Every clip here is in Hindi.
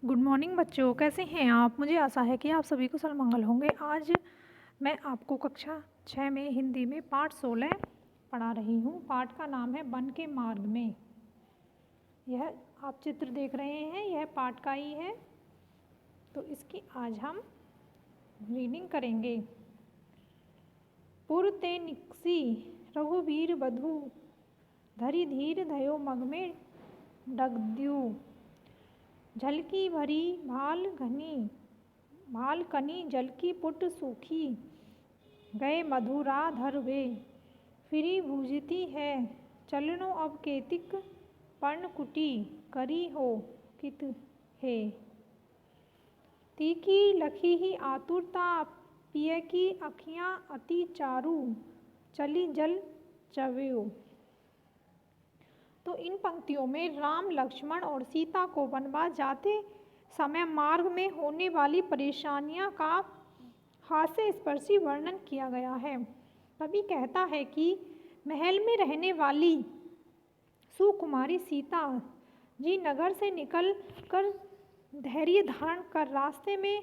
गुड मॉर्निंग बच्चों, कैसे हैं आप। मुझे आशा है कि आप सभी कुशल मंगल होंगे। आज मैं आपको कक्षा 6 में हिंदी में पाठ 16 पढ़ा रही हूँ। पाठ का नाम है वन के मार्ग में। यह आप चित्र देख रहे हैं, यह पाठ का ही है। तो इसकी आज हम रीडिंग करेंगे। पुर ते निकसी रघुवीर बधु, धरि धीर धयो मग में डगद्यू। झलकी भरी भाल कनी जलकी पुट सूखी, गए मधुरा धर वे। फिरी भूजती है चलनो अब केतिक, पर्णकुटी करी हो कित है। तीखी लखी ही आतुरता, पिय की अखियाँ अति चारू, चली जल चव्यो। तो इन पंक्तियों में राम, लक्ष्मण और सीता को वनवास जाते समय मार्ग में होने वाली परेशानियां का हास्यस्पर्शी वर्णन किया गया है। कवि कहता है कि महल में रहने वाली सुकुमारी सीता जी नगर से निकल कर धैर्य धारण कर रास्ते में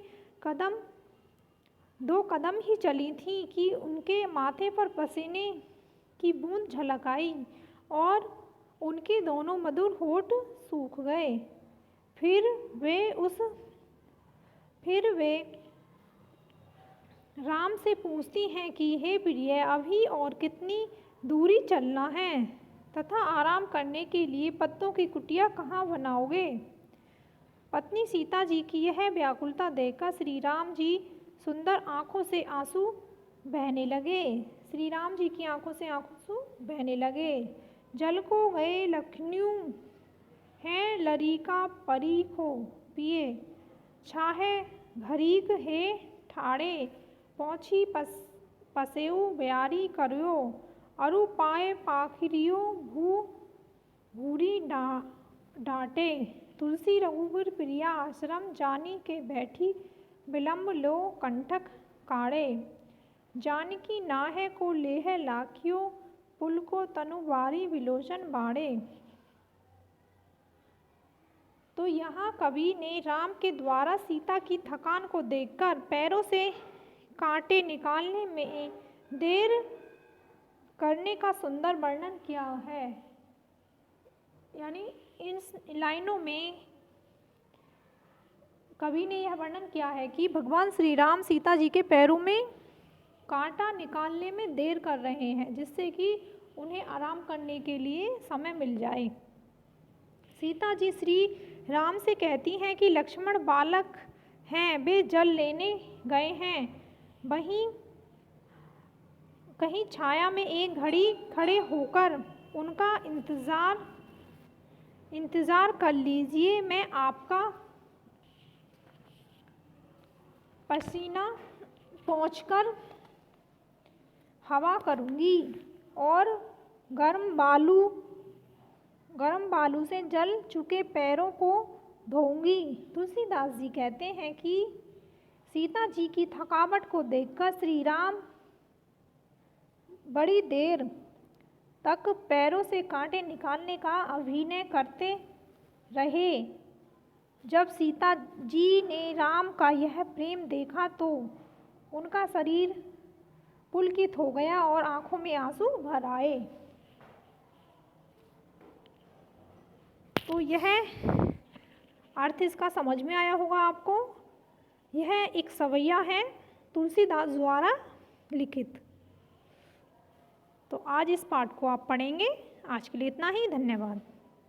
दो कदम ही चली थी कि उनके माथे पर पसीने की बूंद झलक आई और उनके दोनों मधुर होठ सूख गए। फिर वे राम से पूछती हैं कि हे प्रिय, अभी और कितनी दूरी चलना है तथा आराम करने के लिए पत्तों की कुटिया कहाँ बनाओगे। पत्नी सीता जी की यह व्याकुलता देखकर श्री राम जी सुंदर आँखों से आंसू बहने लगे। श्री राम जी की आंखों से आंसू बहने लगे। जल को गए लखन्यू हैं लरीका परीखो पिए, छाहे घरीक हे ठाड़े, पौछी पसेऊ ब्यारी करियो, अरु पाए पाखिरियो भूरी डांटे। तुलसी रघुवीर प्रिया आश्रम जानी के बैठी, विलम्ब लो कंठक काढ़े। जानकी नाहे को लेह लाखियो, पुल को तनु बारी विलोचन बाड़े। तो यहाँ कवि ने राम के द्वारा सीता की थकान को देखकर पैरों से कांटे निकालने में देर करने का सुंदर वर्णन किया है। यानी इन लाइनों में कवि ने यह वर्णन किया है कि भगवान श्री राम सीता जी के पैरों में कांटा निकालने में देर कर रहे हैं, जिससे कि उन्हें आराम करने के लिए समय मिल जाए। सीता जी श्री राम से कहती हैं कि लक्ष्मण बालक हैं, वे जल लेने गए हैं, वहीं कहीं छाया में एक घड़ी खड़े होकर उनका इंतजार कर लीजिए। मैं आपका पसीना पोंछकर हवा करूंगी और गर्म बालू से जल चुके पैरों को धोऊंगी। तुलसीदास जी कहते हैं कि सीता जी की थकावट को देखकर श्री राम बड़ी देर तक पैरों से कांटे निकालने का अभिनय करते रहे। जब सीता जी ने राम का यह प्रेम देखा तो उनका शरीर पुलकित हो गया और आंखों में आंसू भर आए। तो यह अर्थ इसका समझ में आया होगा आपको। यह एक सवैया है तुलसीदास द्वारा लिखित। तो आज इस पाठ को आप पढ़ेंगे। आज के लिए इतना ही। धन्यवाद।